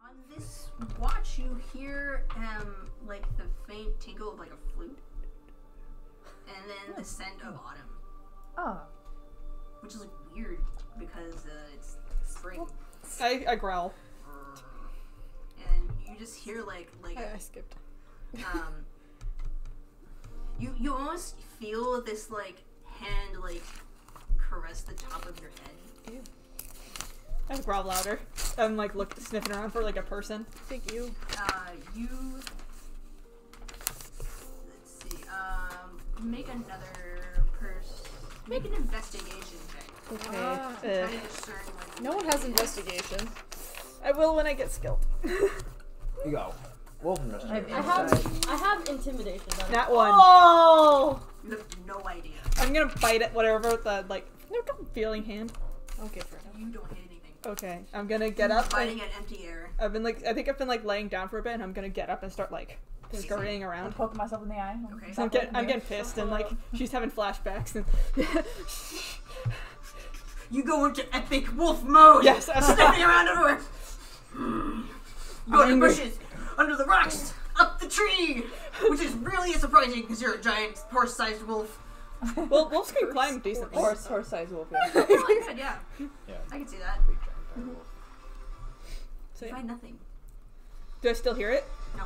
On this watch, you hear like the faint tinkle of like a flute, and then the scent of autumn. Oh. Which is like weird because it's spring. I growl. And you just hear like I skipped. You almost feel this like hand like caress the top of your head. Ew. I growl louder. I'm like sniffing around for like a person. Thank you. Let's see. Make an investigation check. Okay. Try to discern what No one has investigation. I will when I get skilled. You go. Wolf investigation. I have intimidation. That one. Oh! You have no idea. I'm gonna bite at whatever the feeling hand. Okay, for now. You don't hit anything. Okay, I'm gonna get up. Fighting at empty air. I think I've been like laying down for a bit, and I'm gonna get up and start like scurrying around. I'm poking myself in the eye. Okay. So I'm getting pissed, and like she's having flashbacks. And you go into epic wolf mode. Yes, sniffing around everywhere. Go in the bushes, under the rocks, up the tree, which is really surprising because you're a giant horse-sized wolf. Well, wolves can climb decently. Horse-sized wolf. Yeah. Oh, I could, yeah. I can see that. Big giant wolf. So, You find nothing. do I still hear it? No.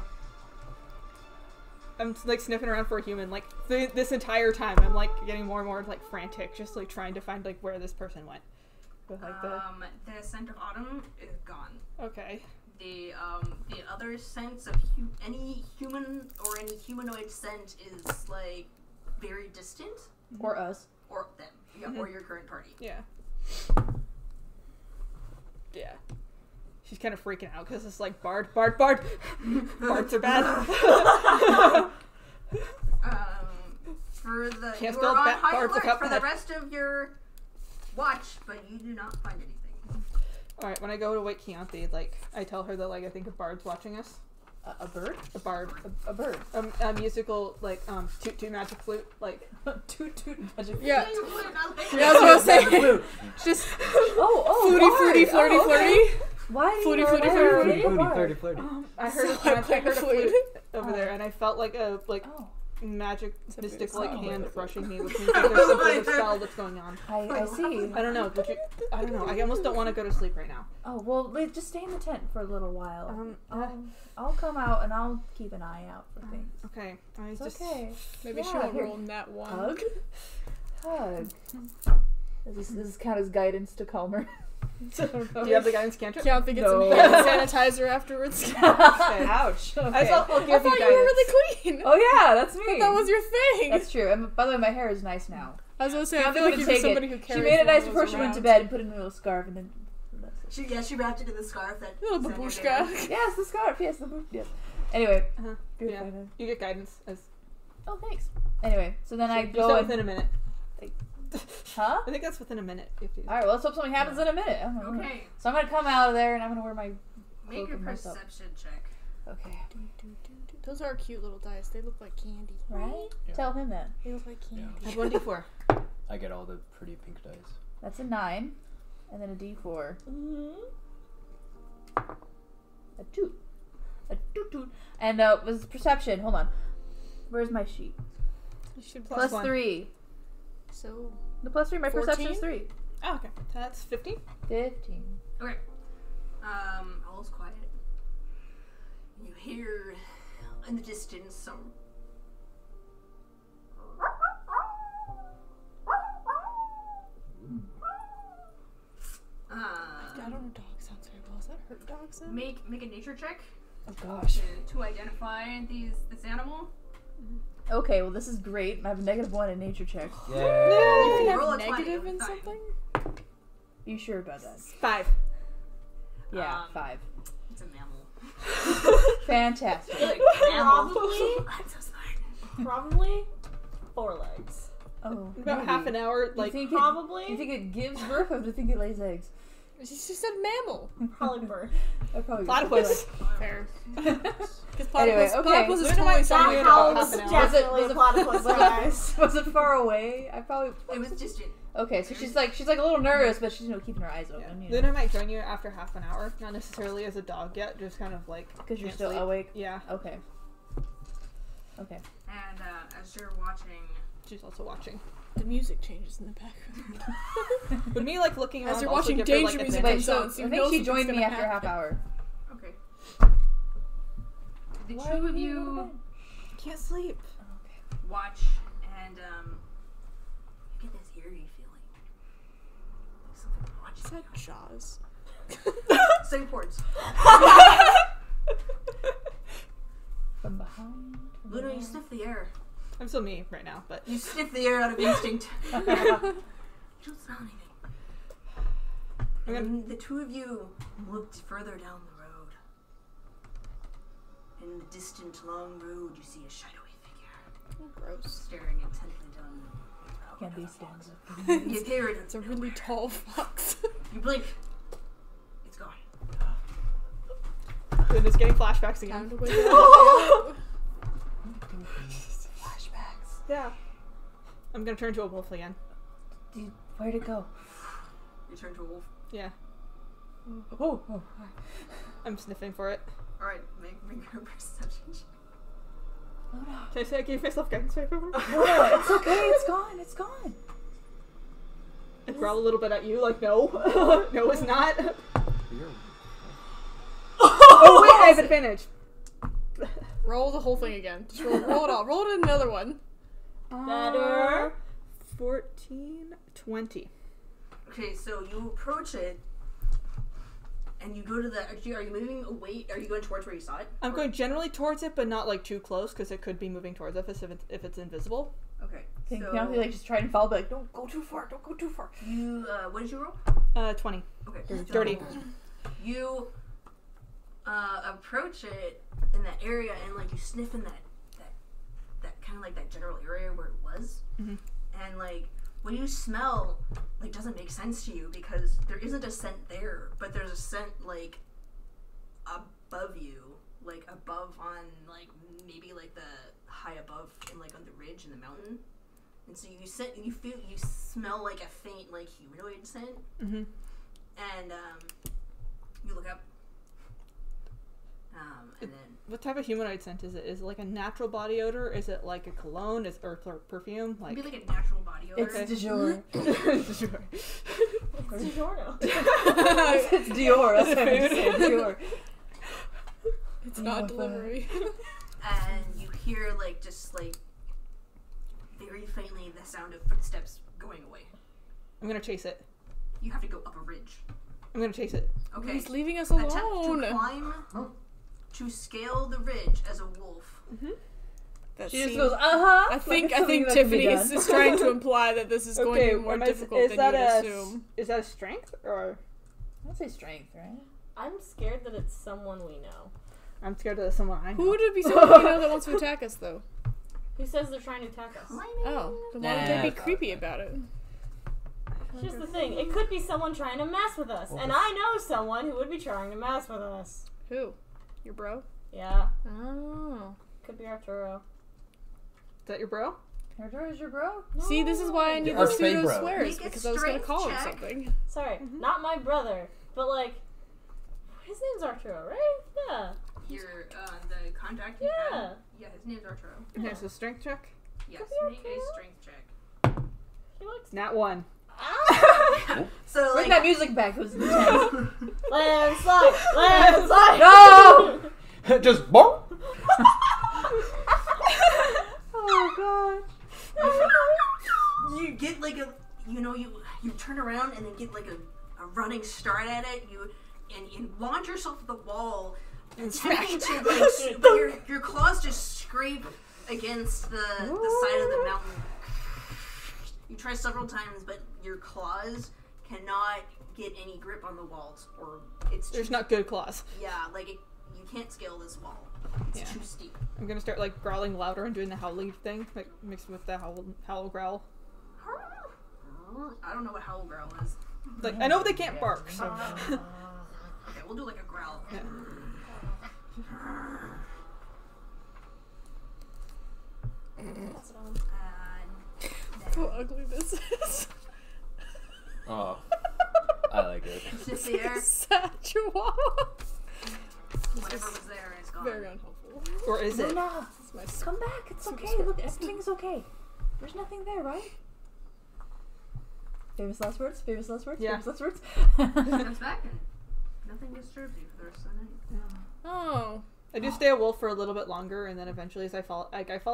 I'm like sniffing around for a human. Like this entire time, I'm like getting more and more like frantic, just like trying to find like where this person went. With, like, The scent of autumn is gone. Okay. The other sense of any human or any humanoid scent is like very distant. Or us. Or them. Yeah, or your current party. Yeah. Yeah. She's kind of freaking out because it's like Bard. Bards are bad. For the Can't you spell are on bards high without alert for the that. rest of your watch, but you do not find anything. Alright, when I go to wake Keyanthi, like, I tell her that, like, I think a bard's watching us. A bird? A bard. A bird. A musical, like, toot magic flute, like. Toot magic flute. Yeah. Yeah, I was gonna say. Just flirty. flirty. Why do you Flirty, Flirty, flirty. I heard a flute over there, and I felt like a, magic mystic like hand brushing me, which means that there's some sort of spell that's going on. I see. I don't know, I don't know. I almost don't want to go to sleep right now. Oh, well, just stay in the tent for a little while. I'll come out and I'll keep an eye out for things. Okay. It's okay. Maybe she'll roll that one. Hug. Does this count as guidance to calm her? Do you have the guidance cantrip? Keyanthi gets some hand sanitizer afterwards. Okay. Ouch. Okay. I thought I'll I give thought you you were guidance. really clean. Oh yeah, that's me. That was your thing. That's true. And by the way, my hair is nice now. I was gonna say, I Keyanthi feel like wouldn't you're take somebody it. who carries She made it nice one of before those she went to around. bed and put it in a little scarf and then. She wrapped it in the scarf that Little was on your babushka. hair. Yes, the scarf. Yes, yes. Anyway. Yeah. You get guidance as. Oh, thanks. Anyway, so then I You go. said within a minute. Huh? I think that's within a minute. Alright, well, let's hope something happens in a minute. Okay. So I'm gonna come out of there and I'm gonna wear my. Make a cloak and myself. perception check. Okay. Those are cute little dice. They look like candy. Right? Yeah. Tell him that. They look like candy. I have 1d4. I get all the pretty pink dice. That's a 9. And then a d4. A 2. A 2. And was perception. Hold on. Where's my sheet? You should Plus one. 3. So The plus 3, my 14? perception is 3. Oh, okay. That's 15. 15. Okay. All's quiet. You hear in the distance some. I don't know dog sounds very well. Is that hurt dog sound? Make a nature check Oh gosh. to identify this animal. Okay, well this is great. I have a -1 in nature check. Yay! You can Roll have a 20 negative every in time. something? You sure about that? 5. Yeah, 5. It's a mammal. Fantastic. Like, Probably, I'm so smart. probably 4 legs. Oh, About maybe. half an hour, like. you think Probably. It, you think it gives birth, or do you think it lays eggs? She said mammal. Probably birth. I probably Platypus. Fair. Anyway, okay. Platypus is Luna totally might somewhere in that about house half an hour. definitely a platypus, guys. Was it far away? I probably. It was distant. Okay, so she's like a little nervous, but she's keeping her eyes open. Yeah. You know, Luna might join you after half an hour. Not necessarily as a dog yet, just kind of like because you're can't still sleep. awake. Yeah, Okay. Okay. And as you're watching, she's also watching. The music changes in the background. But me like looking around As you're also watching give her, danger like, music attention. Wait, comes so on, I so you know think she something's joined me gonna after half happen. hour. okay. The Why two are of you you Can't sleep. Okay. watch, and you get this eerie feeling. Like something watching. Is that Jaws? Same ports. From behind. Luna, you sniff the air. I'm still me right now, but You sniff the air out of instinct. You don't smell anything. And then the two of you looked further down the road. In the distant, long road, you see a shadowy figure Oh, gross. staring intently down the road. Can't be stands up. You hear it. It's a really tall fox. You blink. It's gone. Luna's getting flashbacks Time again. to wake up. Flashbacks. Yeah. I'm gonna turn to a wolf again. Dude, where'd it go? You turn to a wolf. Yeah. Oh. I'm sniffing for it. Alright, make a perception check. Can I say I gave myself guidance right over? No, it's okay. It's gone. It's gone. I growl a little bit at you, like, no. No, it's not. Oh, wait, I have advantage. Roll the whole thing again. Just roll it all. Roll it another one. Better. 14, 20. Okay, so you approach it, and you go to the. Are you moving away? Are you going towards where you saw it? I'm going generally towards it, but not like too close, because it could be moving towards us if it's invisible. Okay. Can So Keyanthi like just try and follow, but like, don't go too far. Don't go too far. you. What did you roll? 20. Okay. so Dirty. You approach it in that area, and like you sniff in that kind of like that general area where it was, Mhm. and like what you smell like doesn't make sense to you because there isn't a scent there, but there's a scent like above you, like above on like maybe like the high above and like on the ridge in the mountain, and so you smell like a faint like humanoid scent, Mm-hmm. and you look up. And then What type of humanoid scent is it? Is it like a natural body odor? Is it like a cologne? Is or perfume? Like it'd be like a natural body odor. It's du jour. Sure. It's DiGiorno. It's Dior. That's what I'm saying. Dior. It's not delivery. And you hear like just like very faintly the sound of footsteps going away. I'm gonna chase it. You have to go up a ridge. I'm gonna chase it. Okay. He's leaving us Attempt to alone. climb to scale the ridge as a wolf. That She just seems- goes, I think Tiffany is trying to imply that this is going to be more difficult than you'd assume. Is that a strength or? I'd say strength, right? I'm scared that it's someone we know. I'm scared of someone I know. Who would it be someone we know that wants to attack us, though? Who says they're trying to attack us? Oh, then why would they be creepy about it? Here's the thing. It could be someone trying to mess with us. And I know someone who would be trying to mess with us. Who? Your bro? Yeah. Oh. Could be Arturo. Is that your bro? Arturo's your bro? See, this is why I need Our the fake pseudo bro. swears, Make a because I was going to strength call him check. something. Sorry, not my brother. But like, his name's Arturo, right? Yeah. Your the contact you Yeah. had. Yeah, his name's Arturo. Okay, so strength check. Yes, Could be make a Arturo. strength check. He looks. Nat 1. So Bring like that music back. It was intense. Landslide! Landslide! No! Just bonk. Oh you get like a you turn around and then get like a running start at it. You launch yourself at the wall, attempting to like, but your claws just scrape against the side of the mountain. You try several times, but your claws cannot get any grip on the walls, or it's There's too, not good claws. yeah, like you can't scale this wall. It's Yeah. too steep. I'm gonna start like growling louder and doing the howling thing, like mixed with the howl growl. I don't know what howl growl is. Like I know they can't bark, so Okay, we'll do like a growl. yeah. How ugly this is. Oh, I like it. Sniff the air. Sad chihuahua. Whatever was there is gone. Very unhelpful. Or is it? Luna, It's my come back. It's Super okay. Look, everything's okay. There's nothing there, right? Famous last words? Famous last words? Yeah. Famous last words? Comes back and nothing disturbs you for the rest of the night. Oh. I do stay awake for a little bit longer, and then eventually, as I fall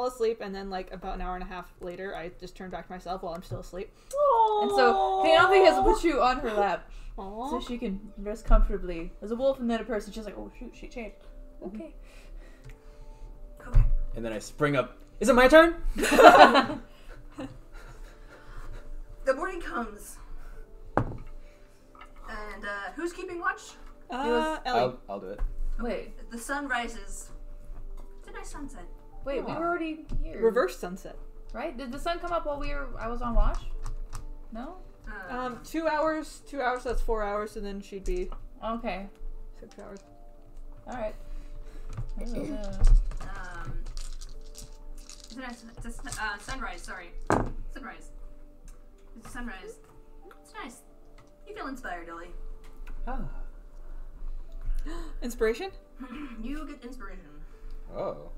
asleep, and then like about an hour and a half later, I just turn back to myself while I'm still asleep. And so Keyanthi has put you on her lap Aww. so she can rest comfortably. As a wolf and then a person, she's like, oh shoot, she changed. Okay. Okay. And then I spring up. Is it my turn? The morning comes. And who's keeping watch? Ellie. I'll do it. Wait, The sun rises. It's a nice sunset. wait, we were already here. Reverse sunset. Right? Did the sun come up while I was on watch? No? 2 hours. 2 hours. That's 4 hours, and then she'd be Okay. 6 hours. Alright. It's a sunrise, sorry. Sunrise. It's a sunrise. It's nice. You feel inspired, Ellie. Ah. Inspiration? You get inspiration. Oh.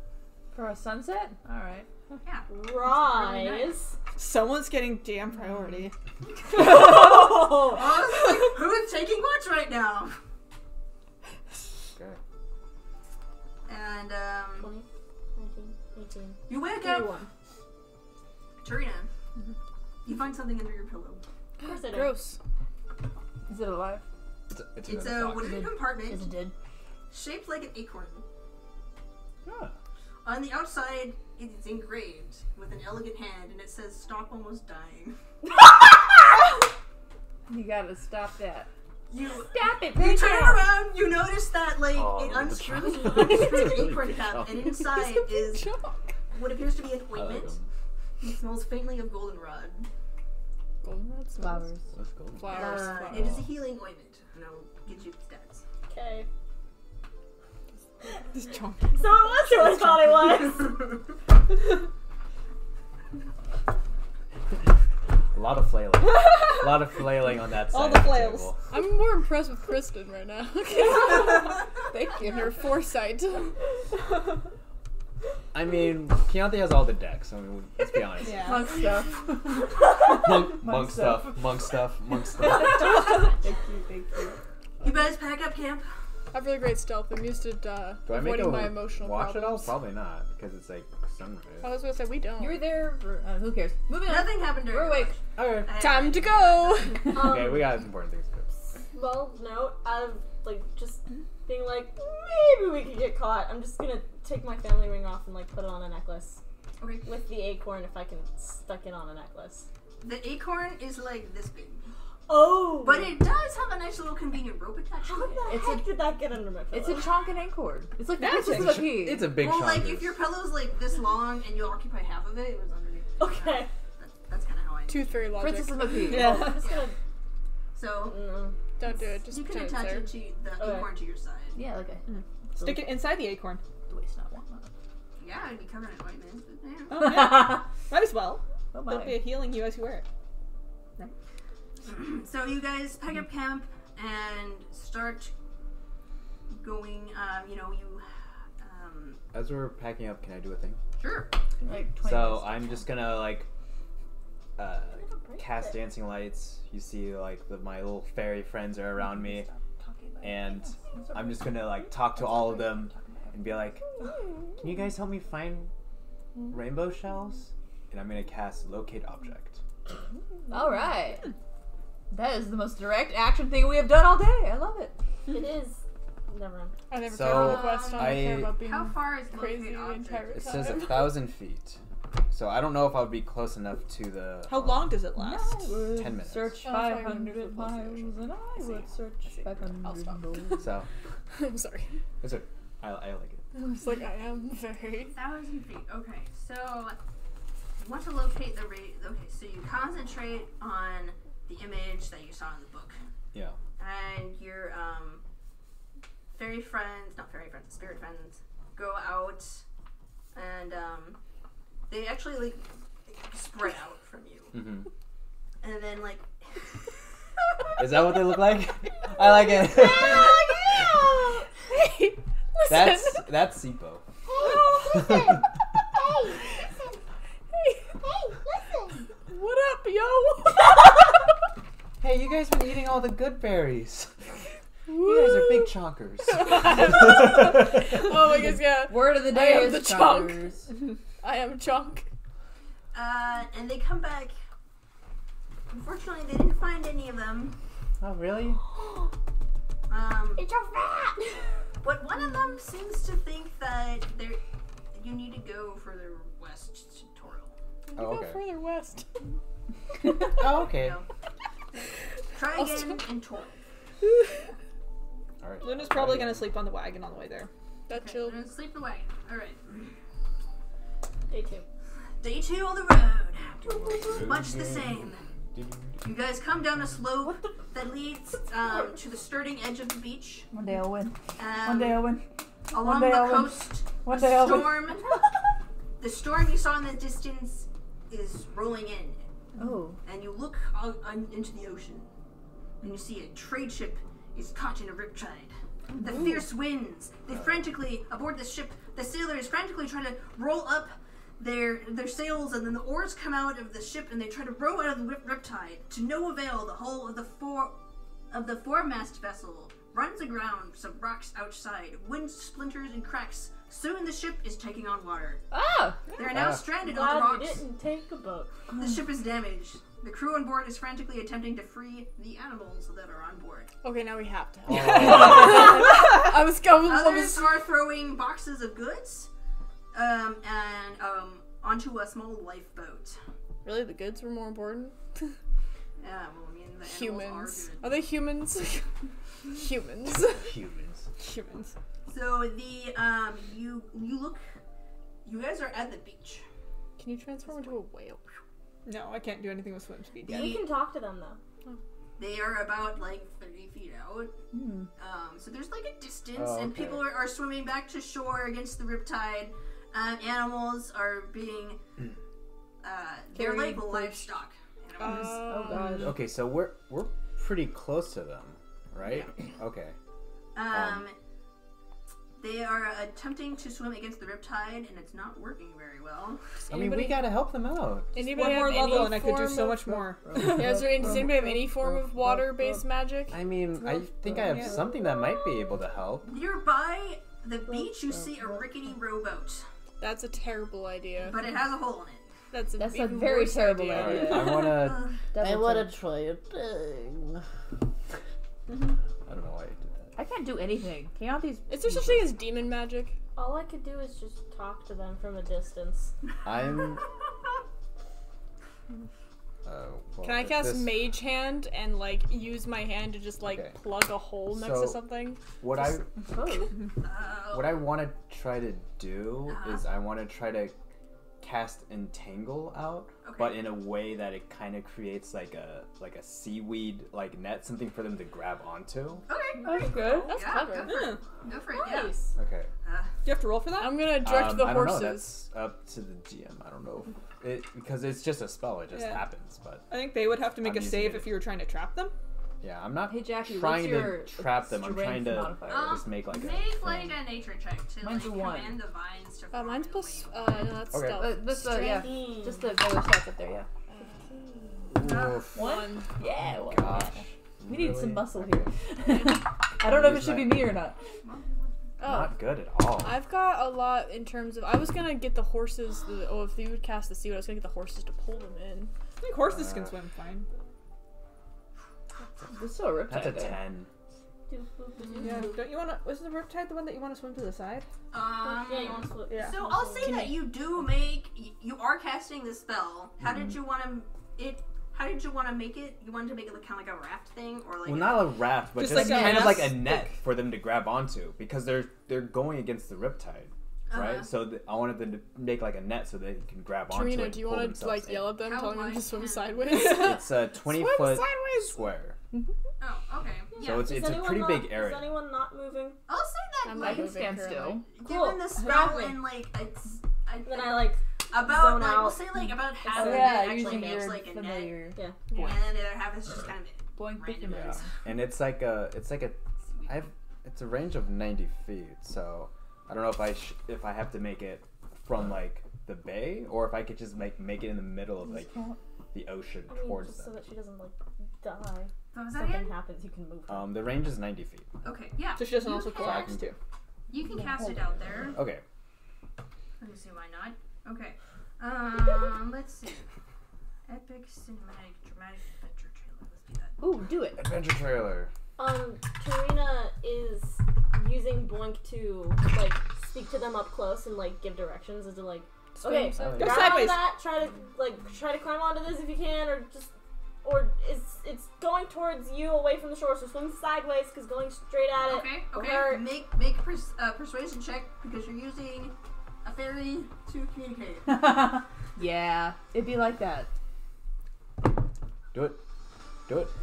For a sunset? Alright. Yeah. Rise. Someone's getting damn priority. Oh, who is taking watch right now? Okay. And 20, 19, 18. you wake 31. up, Tarina. You find something under your pillow. Of course I do. Gross. Is it alive? It's It's another a box. wooden Is compartment it dead? shaped like an acorn. Ah. On the outside, it is engraved with an elegant hand, and it says "Stop almost dying." You gotta stop that. You Stop it! You turn now. around, you notice that like Oh, it look at the unscrews chunk. the apron cap, Chunk. and inside is what appears to be an I like ointment. them. It smells faintly of goldenrod. Goldenrod Flowers. Let's go. Flowers. Flowers. It is a healing ointment, and I'll get you stats. Okay. This chunk. So it was who I thought it was. A lot of flailing. A lot of flailing on that side. All the of flails. table. I'm more impressed with Kristin right now. Thank you. And her foresight. I mean, Keyanthi has all the decks. I mean, let's be honest. Yeah. Monk stuff. Monk stuff. Monk stuff. Monk stuff. Thank you. You guys pack up camp. I have really great stealth. I'm used to Do I make avoiding my a emotional watch problems. at all? Probably not, because it's like sunrise. I was gonna say we don't. You were there for, who cares? Moving on. Nothing happened during We're your awake. watch. Okay. Time to go. Okay, we got important things to do. Well, no, out of like just being like maybe we could get caught. I'm just gonna take my family ring off and like put it on a necklace. Okay. With the acorn, if I can stuck it on a necklace. The acorn is like this big, Oh, but it does have a nice little convenient rope attached to How it. the heck did that get under my pillow? It's a chonk and acorn. It's like the Magic. Princess of the Pea. It's a big Well, chunk. like if your pillow's like this long and you occupy half of it, it was underneath. Okay. That's kind of how I. Tooth fairy logic. Princess of the Pea. Yeah. I'm just gonna. So No. Don't do it. Just you can pretend it's attach there. it to the Okay. acorn to your side. Yeah, okay. Stick it inside the acorn. The waste not one. Yeah, I'd be covered in ointment, but yeah. Oh, yeah. Might as well. Oh There'll be a healing you as you wear it. So you guys pack up camp and start going. As we're packing up, can I do a thing? Sure. Like 20 So minutes. I'm just gonna like cast dancing lights. You see, like my little fairy friends are around me, and I'm just gonna like talk to all of them and be like, "Can you guys help me find rainbow shells?" And I'm gonna cast locate object. All right. That is the most direct action thing we have done all day. I love it. It is. Never mind. I never So, found the quest. I don't care I- about being How far is crazy locate the object? entire It time. says 1,000 feet. So I don't know if I would be close enough to the. How long does it last? I would 10 minutes. search Oh, 500 500 miles, and I would search I'll 500 stop. miles. So I'm sorry. it's a, I like it. It's like I am very. 1,000 feet. Okay, so you want to locate the rate. Okay, so you concentrate on the image that you saw in the book, Yeah. and your fairy friends, not fairy friends, spirit friends, go out and they actually like spread out from you, and then like. Is that what they look like? I like it. Hey, listen. That's Sipo. Listen. What up, yo? Hey, you guys been eating all the good berries. You guys are big chonkers. Oh my gosh, yeah. Word of the day I am is the chunk. chonkers. I am chunk. And they come back. Unfortunately, they didn't find any of them. Oh, really? It's a rat. But one of them seems to think that you need to go further west to Toril. Oh, okay. Go further west. Oh, okay. So, try again in Toril. All right. Luna's probably gonna sleep on the wagon on the way there. That Okay, chill. we're gonna sleep the wagon. Alright. Day 2. Day 2 on the road. Much the same. You guys come down a slope that leads to the skirting edge of the beach. One day I'll win. One day I'll win. Along day the I'll win. coast, One day I'll win. the storm you saw in the distance is rolling in. Oh. And you look out into the ocean, and you see a trade ship is caught in a riptide. The fierce winds, they frantically, aboard the ship, the sailors frantically try to roll up their sails, and then the oars come out of the ship, and they try to row out of the riptide. To no avail, the hull of the foremast vessel runs aground some rocks outside. Wind splinters and cracks. Soon the ship is taking on water. Ah! They are now stranded on the Glad we rocks. didn't take a boat. The ship is damaged. The crew on board is frantically attempting to free the animals that are on board. Okay, now we have to. Oh. I was going. Others are throwing boxes of goods and onto a small lifeboat. Really, the goods were more important. Yeah, well, I mean, the animals Humans. are good. Are they humans? Humans. Humans. So the you look, you guys are at the beach. Can you transform into a whale? No, I can't do anything with swim speed yet. We can talk to them though. They are about like 30 feet out. So there's like a distance, and people are swimming back to shore against the riptide. Animals are being they're like livestock animals. Oh god. Okay, so we're pretty close to them, right? Okay. They are attempting to swim against the riptide, and it's not working very well. I mean, we gotta help them out. Anybody One more have level any and I could do form so of- much more. Yeah, does anybody have any form of water-based magic? I mean, I think I have something that might be able to help. Nearby the beach, you see a rickety rowboat, That's a terrible idea. but it has a hole in it. That's a a even very worse terrible idea. idea. I wanna. I wanna try a thing. I don't know why I did that. I can't do anything. Keyanthi's. Is there such thing as demon magic? All I could do is just talk to them from a distance. I'm. Well, Can I if cast this- Mage Hand and like use my hand to just like Okay. plug a hole next So- to something? What Oh. what I want to try to do is I want to try to cast Entangle out, but in a way that it kind of creates like a seaweed like net, something for them to grab onto. Okay, That's good. That's yeah, clever. Go for it. Go for it. Yeah. Nice. Okay. Do you have to roll for that? I'm gonna direct the I don't know. horses. That's up to the GM. I don't know because it's just a spell. It just happens. But I think they would have to make I'm a using save it. if you were trying to trap them. yeah, I'm not Hey Jackie, trying what's your to trap them. I'm trying strength to modifier? just make like a. Make like a nature check to Mine's like a 1. command the vines to form Mine's in a plus. way. No, that's Okay. stealth. This yeah. 15. Just the other stats up there, yeah. Oof, One. Yeah. Well, gosh. we need some Really? muscle Okay. here. I don't know if it should be me or not. Oh, Not good at all. I've got a lot in terms of. I was gonna get the horses. If you would cast the sea, I was gonna get the horses to pull them in. I think horses can swim fine. There's still a riptide That's a there. 10. Yeah, don't you want to? Was the riptide the one that you want to swim to the side? Yeah, you want to split. Yeah. So I'll say that you do make. You are casting the spell. How did you want to it? How did you want to make it? You wanted to make it kind of like a raft thing, or like? Well, not a raft, but Just just, like a kind of like a net. net for them to grab onto because they're going against the riptide, right? So I wanted them to make like a net so they can grab onto it. Tarina, and do you pull want to themselves like in. yell at them, How telling them to wide swim can- sideways? It's a 20-foot sideways. square, Oh, okay. Yeah. so it's Is a anyone pretty not, big Is area. anyone not moving? I'll say that I'm like not I can stand currently. still. given the spell Exactly. and like it's. Then I like zone out. We'll say like about half of it actually makes like a net. Yeah. And then the other half is just kind of random. Yeah. And it's a range of 90 feet, so I don't know if I have to make it from like the bay or if I could just make it in the middle of like the ocean towards just them. so that she doesn't like die. What was that Something again? happens, you can move her. The range is 90 feet. Okay, yeah. So she doesn't also collapse too. You can cast it out there. Okay. Let me see why not. Okay. Let's see. Epic cinematic dramatic adventure trailer. Let's do that. Ooh, do it. Adventure trailer. Tarina is using Boink to like speak to them up close and like give directions as to like, okay, Go grab sideways. that, try to climb onto this if you can, or it's going towards you away from the shore, so swing sideways because going straight at it. Okay. Make a persuasion check because you're using a fairy to communicate. Yeah, it'd be like that. Do it.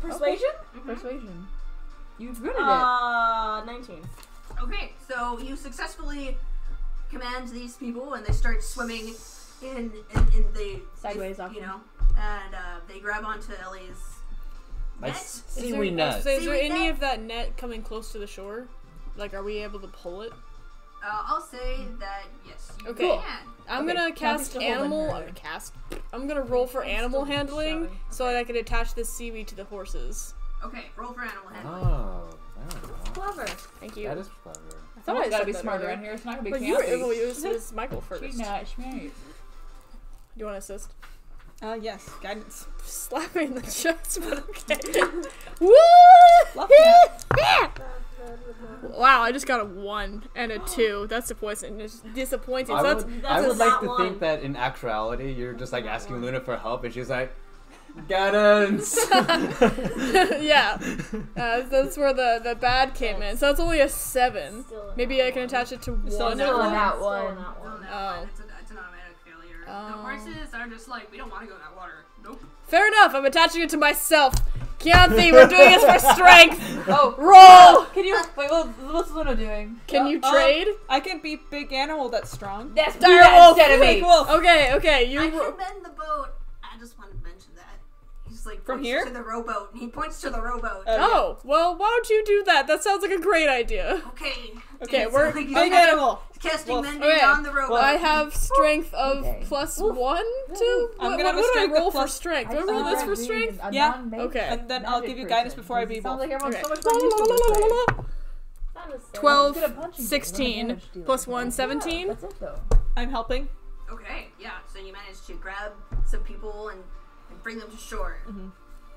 Persuasion? Persuasion. You've ruined it. 19. Okay, so you successfully command these people, and they start swimming in the Sideways off. you know, and they grab onto Ellie's net. Nice seaweed net. Is there Seaweed any net? of that net coming close to the shore? Like, are we able to pull it? I'll say that yes, you Okay. can. I'm Okay, gonna Kathy's cast still holding animal. her. I'm gonna roll for animal handling shoving. so that I can attach this seaweed to the horses. Okay, roll for animal handling. Oh, there we go. Clever. Thank you. That is clever. Somebody's gotta said be that smart earlier. around here. It's not gonna be But Keyanthi. it's Michael first. She's not smart. You want to assist? Yes, guidance. Slap me in the chest, but okay. Woo! Love Wow, I just got a 1 and a 2. That's disappointing. It's disappointing. I So would, that's I a would like not to one. think that in actuality, you're just like asking Luna for help, and she's like, guidance. yeah, that's where the bad came in. So it's only a 7. Still Maybe I can attach it to Still 1. not on one. that Still one. on that Still one. no, Oh. it's an automatic failure. The Oh. horses are just like, we don't want to go in that water. Nope. Fair enough. I'm attaching it to myself. Keyanthi, we're doing this for strength. Oh, Roll. Can you wait? What's Luna doing? Can you trade? I can be big animal that's strong. That's Direwolf. instead of me. Wolf. Okay. I You. can mend the boat. I just wanted to mention that. He's like From points here? to the rowboat. He points to the rowboat. Oh well, why don't you do that? That sounds like a great idea. Okay. Okay, And we're- so, like, Big he's animal. casting Wolf. mending Okay. on the rowboat. Well, I have strength of Okay. plus 1 to. I'm What gonna have a do I strength of roll for plus- strength? Do I roll this for strength? Yeah. Okay. And then I'll give you guidance before I be Sounds wolf. like everyone's Okay. so much more useful this way. That was so 12, Good at punching you. 16, Damage dealer. plus 1, Yeah, 17. that's it though. I'm helping. Okay, yeah. So you managed to grab some people and bring them to shore.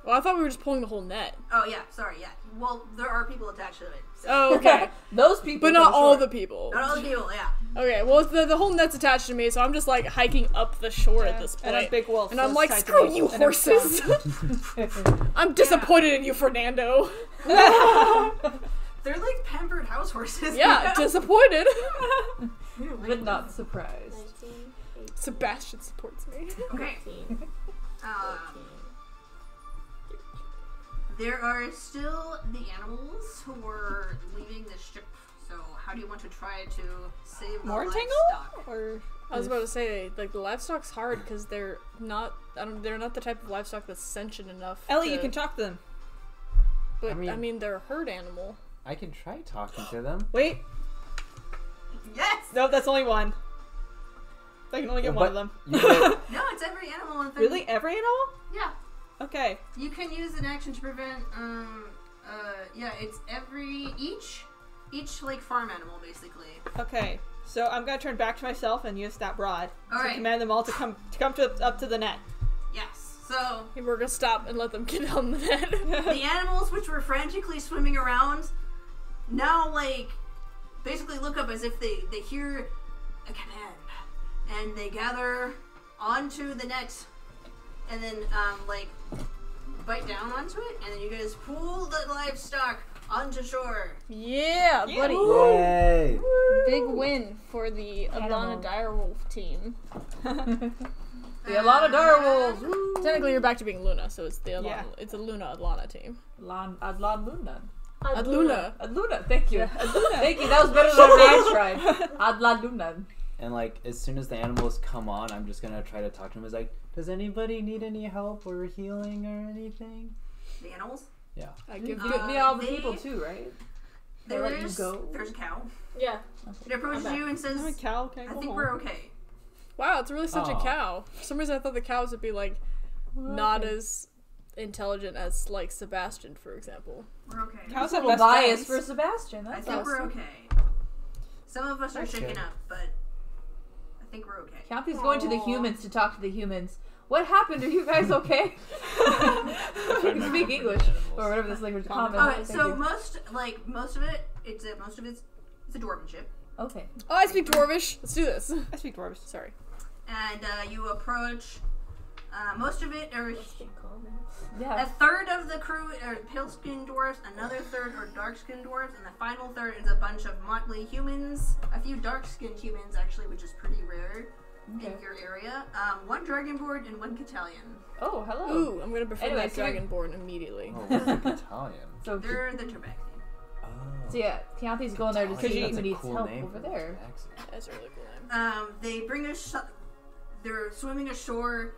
Well, I thought we were just pulling the whole net. Oh yeah, sorry, yeah. Well, there are people attached to it. So. Oh, okay. Those people. But not for all sure. the people. Not all the people, yeah. Okay, well, the whole net's attached to me, so I'm just like hiking up the shore at this point. And I'm big wolf. And so I'm it's like, tied to screw me, you, and I'm strong. horses! I'm disappointed in you, Fernando. They're like pampered house horses. Yeah, disappointed. But not surprised. 19, 18, Sebastian supports me. Okay. 14, 15. There are still the animals who were leaving the ship. So how do you want to try to save the More livestock? entangle? Or I was about to say, like, the livestock's hard because they're not. They're not the type of livestock that's sentient enough. Ellie, to, you can talk to them. But I I mean- mean, they're a herd animal. I can try talking to them. Wait. Yes. No, that's only one. I can only get one of them. You get- No, it's every animal. In Really? Every animal? Yeah. Okay. You can use an action to prevent. Yeah, it's each like farm animal basically. Okay. So I'm gonna turn back to myself and use that rod to Alright. command them all to come up to the net. Yes. So Hey, we're gonna stop and let them get on the net. the animals which were frantically swimming around now like basically look up as if they hear a command and they gather onto the net and then like bite down onto it and then you guys pull the livestock onto shore. Yeah, buddy. Yay! Big win for the Animal. Adlanna Direwolf team. The Adlanna Direwolves. Woo. Technically, you're back to being Luna, so it's the Adlanna, Yeah. it's a Luna Adlanna team. Adlanna Luna. Adluna. Adluna. Thank you. Thank you. That was better than I tried. Adlanna Luna. And like as soon as the animals come on, I'm just gonna try to talk to them. It's like, does anybody need any help or healing or anything? The animals? Yeah. I give all the people too, right? There's a cow. Yeah. It approaches you and says, I'm a cow. I think we're okay. Wow, it's really such a cow. For some reason I thought the cows would be like not as intelligent as like Sebastian, for example. We're okay. Cows a have little best bias friends. for Sebastian. I That's think we're awesome. okay. Some of us are That's shaken good. up, but I think we're okay. Keyanti's going to the humans to talk to the humans. What happened? Are you guys okay? You can speak English or whatever this language is. Alright, so most of it, it's a dwarvenship. Okay. Oh, I speak Dwarvish. Let's do this. I speak dwarves. Sorry. And you approach. Most of it are. Yeah. A third of the crew are pale-skinned dwarves, another third are dark-skinned dwarves, and the final third is a bunch of motley humans. A few dark-skinned humans, actually, which is pretty rare in your area. One dragonborn and one Catalian. Oh, hello. Ooh, I'm gonna befriend Anyway, that so you're- Dragonborn immediately. Oh, what's the Italian? So, They're the Trebek. Oh. so yeah, Keyanti's going there to see That's who a needs cool help name over for there. Tabaxi. That's a really cool name. They bring us. They're swimming ashore.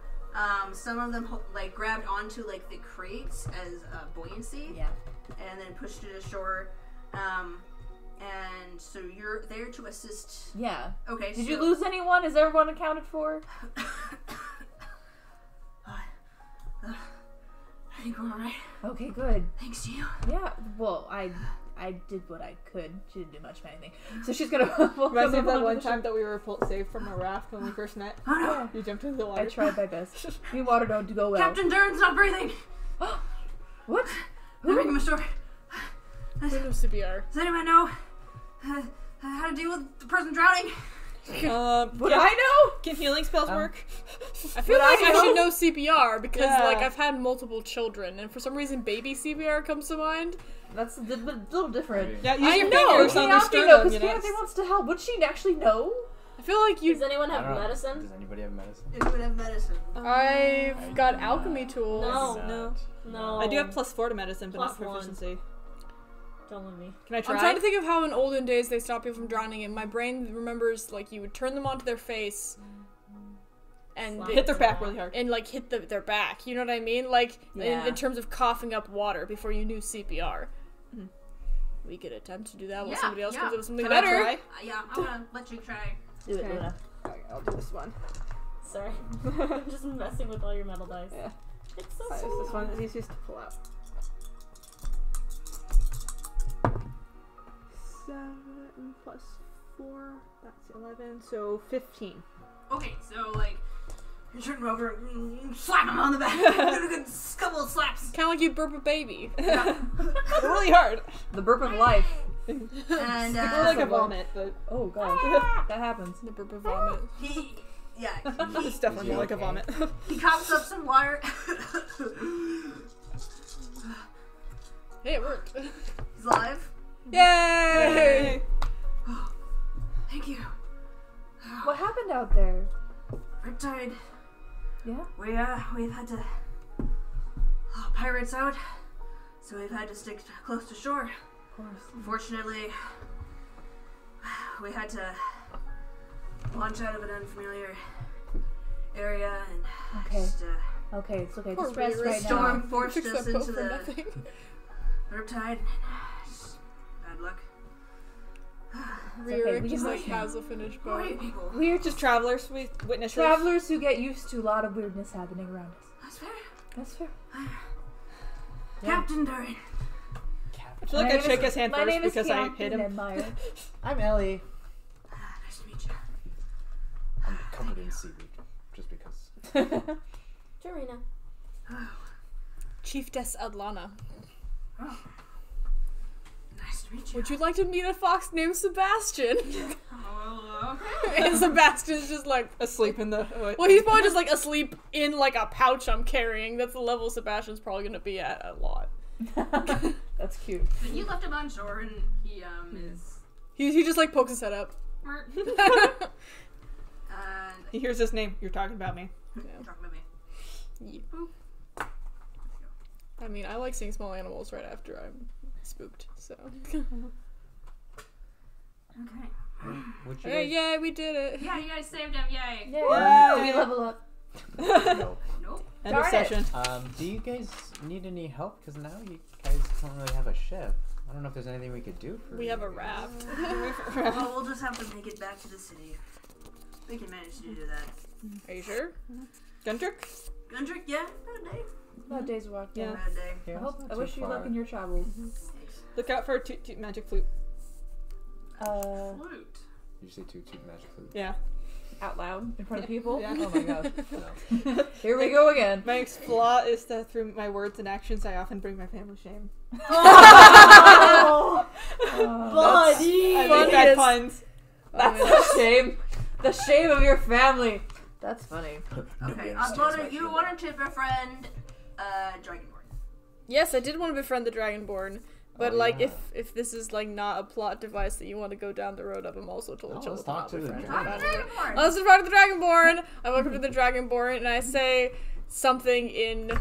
Some of them grabbed onto like the crates as buoyancy. Yeah. And then pushed it ashore. And so you're there to assist. Yeah. Okay. Did you lose anyone? Is everyone accounted for? I think we're alright. Okay, good. Thanks to you. Yeah. Well, I did what I could. She didn't do much of anything. So she's gonna. Reminds me of that one time that we were saved from a raft when we first met. Oh no! You jumped into the water. I tried my best. Me water don't go well. Captain Dern's not breathing! What? They're bringing him ashore. Who knows CPR? Does anyone know how to deal with the person drowning? Would I know? Can healing spells work? I feel Would like I I know? should know CPR because Yeah. like I've had multiple children and for some reason baby CPR comes to mind. That's a little different. Yeah, use I your know, fingers on their Keyanti sternum, though, because you know? Keyanti wants to help. Would she actually know? I feel like you. Does anyone I have don't know. medicine? Does anybody have medicine? Anyone have medicine? I've got alchemy tools. No. No. I do have +4 to medicine, but not +1. proficiency. Don't let me. Can I try? I'm trying to think of how in olden days they stopped people from drowning, and my brain remembers like you would turn them onto their face and Slap. hit their back really hard. and like hit their back. You know what I mean? Like Yeah. in terms of coughing up water before you knew CPR. Mhm. We could attempt to do that while Yeah, somebody else yeah. comes up with something Can I better. try? Yeah, I'm gonna let you try. Do it, Okay. Luna. Alright, I'll do this one. Sorry. I'm just messing with all your metal dice. Yeah. It's so This cool. one is easiest to pull out. 7 +4, that's 11, so 15. Okay, so you turn him over and slap him on the back. Get a good couple of slaps. Kind of like you burp a baby. Really hard. The burp of life. And It's like a vomit, but Oh gosh, that happens. The burp of vomit. he it's definitely Is he like a okay? vomit. he coughs up some water. Hey, it worked. He's alive. Yay! Thank you. What happened out there? Riptide. Yeah. We've had to pirates out, so we've had to stick close to shore. Of course. Unfortunately, we had to launch out of an unfamiliar area and Okay. just, Okay, it's okay. Poor Just rest Riri. right now. storm forced Fix us that boat into for the nothing. riptide. Just bad luck. okay, Ririk we just can like listen. has a finished Who are you boat. people? We're just Just travelers, we witnesses. travelers who get used to a lot of weirdness happening around us. That's fair. That's fair. Yeah. Captain Durin. I feel like My I'd name shake is- his hand my first name is because I Keyanthi hit him. Meyer. I'm Ellie. Nice to meet you. I'm covered in seaweed, just because. Tarina. Chiefess Adlanna. Oh. Nice to meet you. Would you like to meet a fox named Sebastian? Oh, And Sebastian's just like, Asleep in the. well, he's probably just like asleep in like a pouch I'm carrying. That's the level Sebastian's probably gonna be at a lot. That's cute. But you left him on shore and he is. He just like pokes his head up. And He hears his name. You're talking about me. talking about me. Yeah. I mean, I like seeing small animals right after I'm spooked, so. Okay. Would you Hey, guys- yay, we did it. Yeah, you guys saved him. Yay. Yay. Did we level up? No. Nope. End of Darn it. session. Do you guys need any help? Because now you guys don't really have a ship. I don't know if there's anything we could do for We you. have a raft. Well, we'll just have to make it back to the city. We can manage to do that. Are you sure? Gundrick? Gundrick, yeah, bad day. About days walk. Yeah. Bad day. Yeah, I it's hope. not I too wish you far. luck in your travels. Look out for a toot magic flute. Flute. Did you say two magic food? Yeah. Out loud in front of people. Yeah. Oh my god. No. Here we go again. My flaw is that through my words and actions, I often bring my family shame. Oh. Buddy! I make bad puns. That's the shame. The shame of your family. That's funny. Okay, Adlanna, you wanted to befriend Dragonborn. Yes, I did want to befriend the Dragonborn. But, Oh, like, yeah. if this is, like, not a plot device that you want to go down the road of, I'm also totally chill let's with talk not to the befriending Talk to Dragonborn. Dragonborn. Let's talk to the Dragonborn. I welcome to the Dragonborn, and I say something in...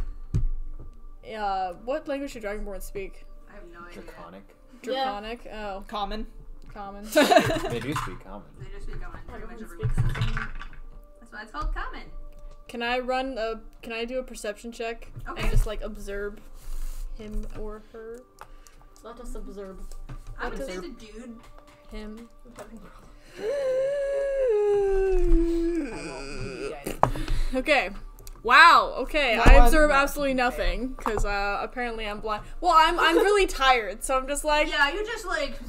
what language do Dragonborn speak? I have no idea. Draconic. Draconic? Oh, Common. common. They do speak common. They just speak common. Pretty much Everyone everyone. speaks common. That's why it's called common. Can I do a perception check? Okay. And just, like, observe him or her? Let us observe. I would say the dude. Him. Okay. Wow. Okay. No, I I'm observe not. absolutely nothing because apparently I'm blind. Well, I'm really tired, so I'm just like. Yeah, you just like,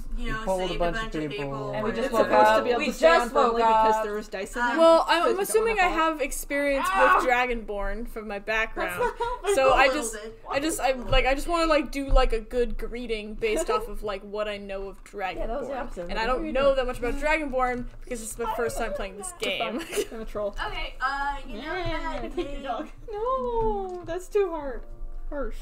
pulled saved a a bunch bunch of of people. people. And we It's just supposed woke to up. be able We to stay on just firmly woke because up. there was dice in there. Well, So I'm it's assuming I going have experience with Dragonborn from my background, so A I little just, bit. I just want to like do like a good greeting based off of like what I know of Dragonborn. Yeah, that was the opposite. And I don't know that much about Dragonborn because it's my first time playing this game. I'm a troll. Okay, you know that they, No, that's too hard. Harsh.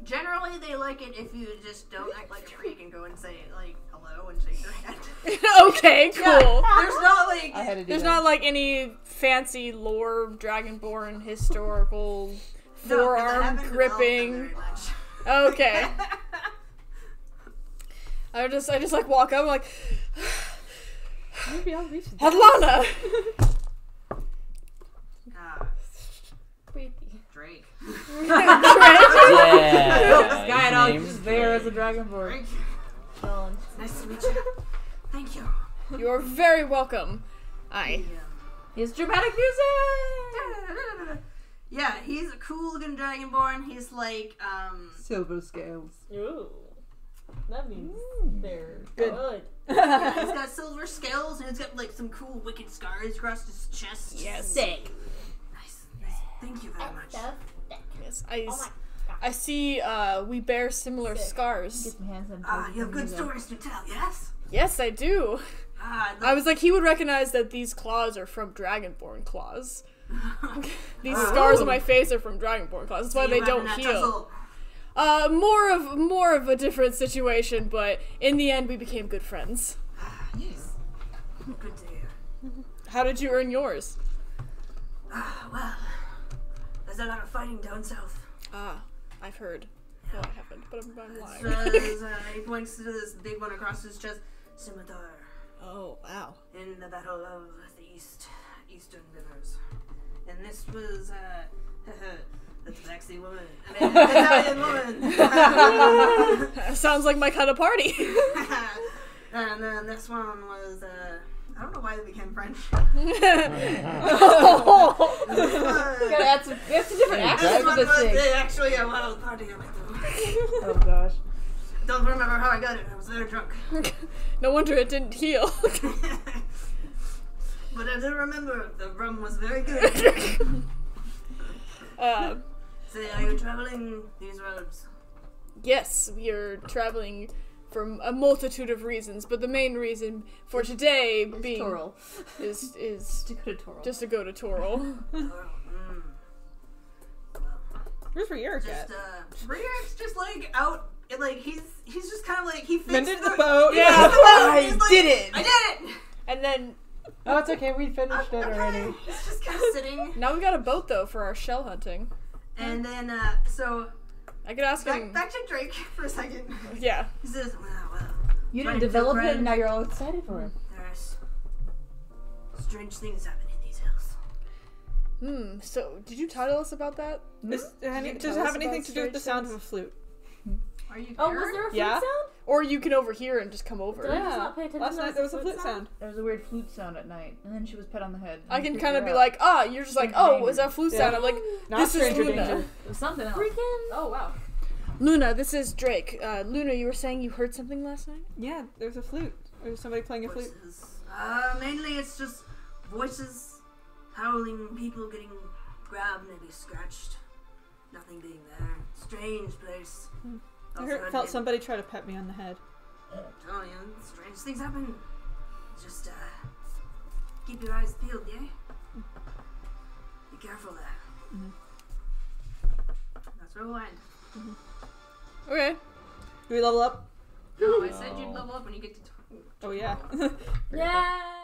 generally they like it if you just don't act like a freak and go and say like hello and shake their hand. Okay, cool. There's not like I had to do There's that. not like any fancy lore Dragonborn historical no, 'cause I forearm haven't developed them gripping. very much. Okay. I just like walk up I'm like Maybe I'll reach Adlanna. Drake. This guy Yeah. and all Name's just there as a Drake. Dragonborn. Drake. Chillin'. Nice to meet you. Thank you. You are very welcome. Aye. His dramatic music. Yeah, he's a cool looking Dragonborn. He's like, Silver scales. Ooh. That means they're Good. good. yeah, he's got silver scales and he's got like some cool wicked scars across his chest. Yes. Sick. Nice. Thank you very much. Yes. Oh my I see we bear similar Sick. scars. Get some hands on You have good stories to tell, yes? Yes, I do. The- I was like, he would recognize that these claws are from Dragonborn claws. These scars on my face are from Dragonborn claws. That's why they You don't having a heal. tussle? More of a different situation, but in the end we became good friends. Yes. Good to hear. How did you earn yours? Well, there's a lot of fighting down south. Ah, I've heard. No, I haven't, but I'm lying. He points to this big one across his chest. Scimitar. Oh, wow. In the Battle of the Eastern Rivers. And this was, the taxi woman. I mean, Italian woman. Sounds like my kind of party. And then this one was, I don't know why they became French. Gotta add some. We have some different Hey, accents This for one this was thing. actually a wild party I went to. Oh gosh. Don't remember how I got it. I was very drunk. No wonder it didn't heal. But I do remember the rum was very good. Say, are you traveling these roads? Yes, we are traveling for a multitude of reasons, but the main reason for today being Toril. is To go to Toril. just to go to Toril. Where's Rieric at? Rieric's just like out, like he's just kind of like he fixed Mended the boat. Yeah. He's like, did it. I did it. And then Oh, it's okay. We finished it already. He's just kind of sitting, now we got a boat though for our shell hunting. and then so I could ask him. back to Drake for a second. Yeah. He says, well, You Right, didn't develop friend. it, and now you're all excited for it. there's Strange things happen in these hills. So did you title us about that? Does it have anything to do with the sound of a flute? Are you Oh, there? was there a flute Yeah. sound? Or you can overhear and just come over. Did I just not pay attention Last to night there was a flute sound. There was a weird flute sound at night, and then she was pet on the head. I can kind of be like, you're just like, Stranger is that flute Yeah. sound? I'm like, Not this is stranger Luna. danger. It was something else. Freaking. Oh, wow. Luna, this is Drake. Luna, you were saying you heard something last night? Yeah, there's a flute. There's somebody playing a flute. Voices. Mainly it's just voices, howling, people getting grabbed, maybe scratched. Nothing being there. Strange place. I felt somebody try to pet me on the head. Oh, yeah, strange things happen. Just, keep your eyes peeled, yeah? Be careful there. That's where we'll end. Okay. Do we level up? No, I said you'd level up when you get to... Oh yeah. Yeah.